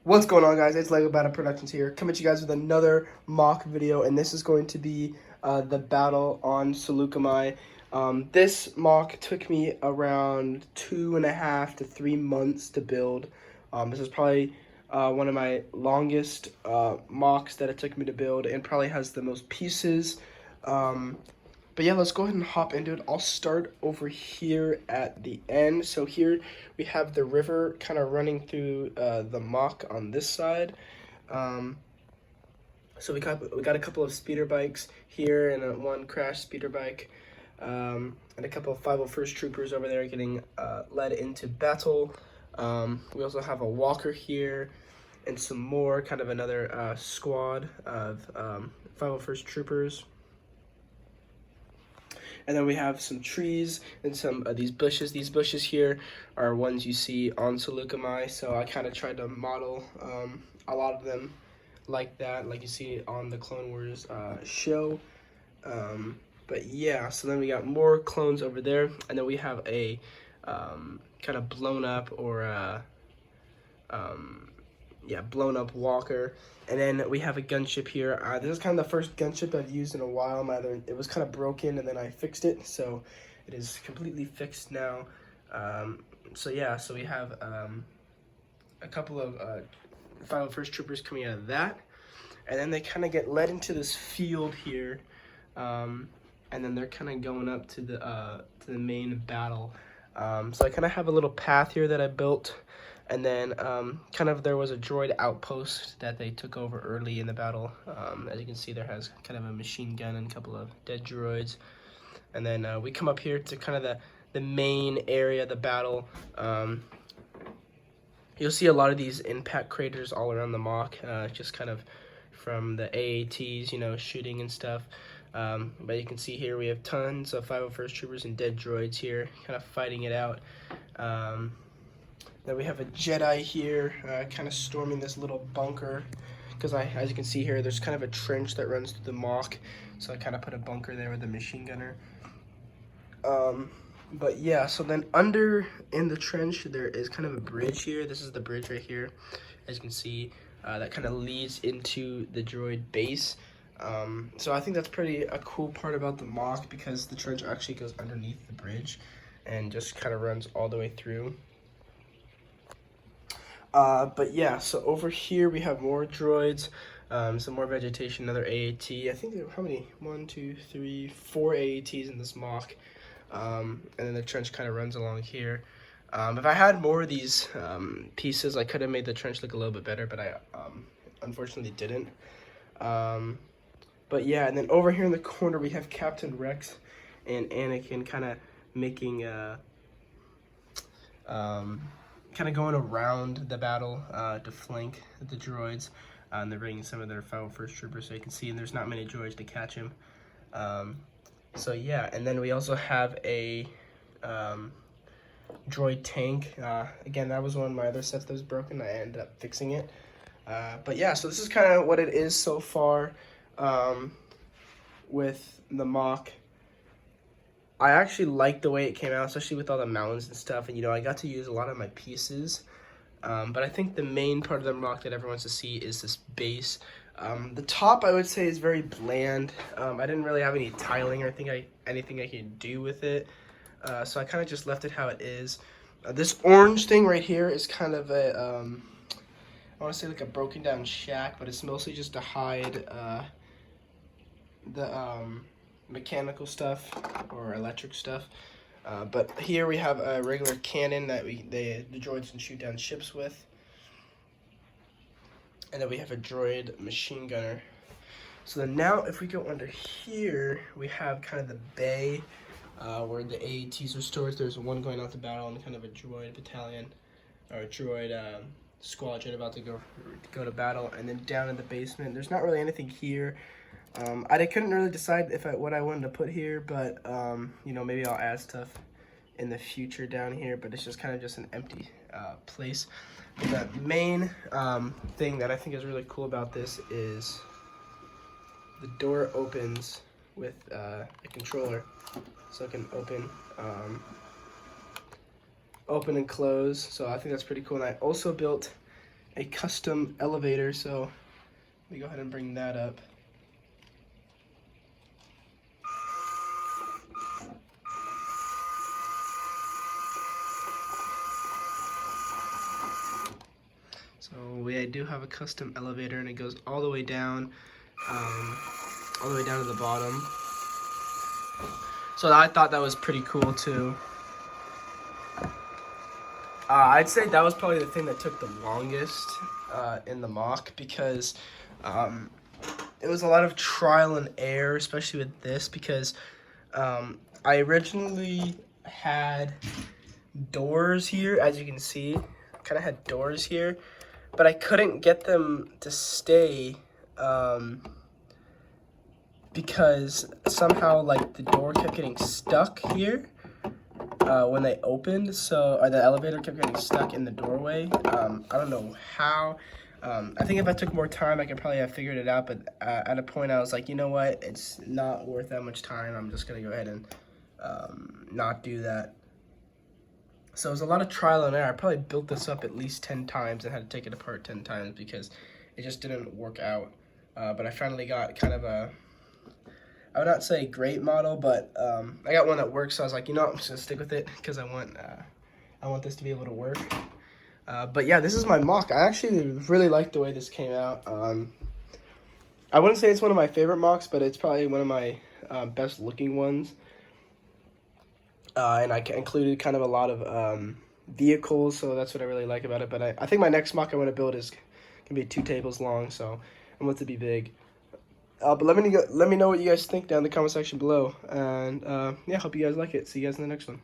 What's going on, guys? It's Lego Battle Productions here, coming to you guys with another mock video, and this is going to be the battle on Saleucami. This mock took me around 2.5 to 3 months to build. This is probably one of my longest mocks that it took me to build, and probably has the most pieces. But yeah, let's go ahead and hop into it. I'll start over here at the end. So here we have the river kind of running through the mock on this side. So we got a couple of speeder bikes here and one crash speeder bike. And a couple of 501st troopers over there getting led into battle. We also have a walker here and some more, kind of another squad of 501st troopers. And then we have some trees and some of these bushes. These bushes here are ones you see on Saleucami, so I kind of tried to model a lot of them like that, like you see on the Clone Wars show. But yeah, so then we got more clones over there, and then we have a kind of blown up or blown up walker. And then we have a gunship here. This is kind of the first gunship I've used in a while. It was kind of broken and then I fixed it, so it is completely fixed now. So yeah, so we have a couple of 501st troopers coming out of that, and then they kind of get led into this field here, and then they're kind of going up to the main battle. So I kind of have a little path here that I built. And then kind of there was a droid outpost that they took over early in the battle. As you can see, there has kind of a machine gun and a couple of dead droids. And then we come up here to kind of the main area of the battle. You'll see a lot of these impact craters all around the mock, just kind of from the AATs, you know, shooting and stuff. But you can see here we have tons of 501st troopers and dead droids here, kind of fighting it out. Then we have a Jedi here, kind of storming this little bunker, because as you can see here, there's kind of a trench that runs through the mock, so I kind of put a bunker there with a machine gunner. But yeah, so then under in the trench, there is kind of a bridge here. This is the bridge right here, as you can see, that kind of leads into the droid base. So I think that's a cool part about the mock, because the trench actually goes underneath the bridge and just kind of runs all the way through. But yeah, so over here we have more droids, some more vegetation, another AAT. I think there were how many? 1, 2, 3, 4 AATs in this mock. And then the trench kind of runs along here. If I had more of these pieces, I could have made the trench look a little bit better, but I unfortunately didn't. But yeah, and then over here in the corner we have Captain Rex and Anakin kind of making kind of going around the battle to flank the droids, and they're bringing some of their 501st troopers, so you can see, and there's not many droids to catch him. So yeah, and then we also have a droid tank. Again, that was one of my other sets that was broken. I ended up fixing it. But yeah, so this is kind of what it is so far with the mock. I actually like the way it came out, especially with all the mountains and stuff, and you know, I got to use a lot of my pieces. But I think the main part of the mock that everyone wants to see is this base. The top, I would say, is very bland. I didn't really have any tiling or anything I could do with it, so I kind of just left it how it is. This orange thing right here is kind of a, I want to say like a broken down shack, but it's mostly just to hide the mechanical stuff or electric stuff. But here we have a regular cannon that the droids can shoot down ships with. And then we have a droid machine gunner. So then now if we go under here, we have kind of the bay where the AATs are stored. There's one going out to battle and kind of a droid battalion or a droid squadron about to go to battle. And then down in the basement, there's not really anything here. I couldn't really decide what I wanted to put here, but you know, maybe I'll add stuff in the future down here, but it's just kind of just an empty place. The main thing that I think is really cool about this is the door opens with a controller, so it can open and close. So I think that's pretty cool. And I also built a custom elevator, so let me go ahead and bring that up. So I do have a custom elevator, and it goes all the way down, all the way down to the bottom. So I thought that was pretty cool too. I'd say that was probably the thing that took the longest in the mock, because it was a lot of trial and error, especially with this, because I originally had doors here, as you can see. Kind of had doors here, but I couldn't get them to stay because somehow like the door kept getting stuck here when they opened, or the elevator kept getting stuck in the doorway. I don't know how. I think if I took more time, I could probably have figured it out, but at a point I was like, you know what, it's not worth that much time. I'm just gonna go ahead and not do that. So it was a lot of trial and error. I probably built this up at least 10 times and had to take it apart 10 times because it just didn't work out. But I finally got kind of a, I would not say great model, but I got one that works. So I was like, you know what, I'm just gonna stick with it because I want this to be able to work. But yeah, this is my mock. I actually really like the way this came out. I wouldn't say it's one of my favorite mocks, but it's probably one of my best looking ones. And I included kind of a lot of vehicles, so that's what I really like about it. But I think my next mock I want to build is gonna be 2 tables long, so I want it to be big. But let me know what you guys think down in the comment section below, and yeah, hope you guys like it. See you guys in the next one.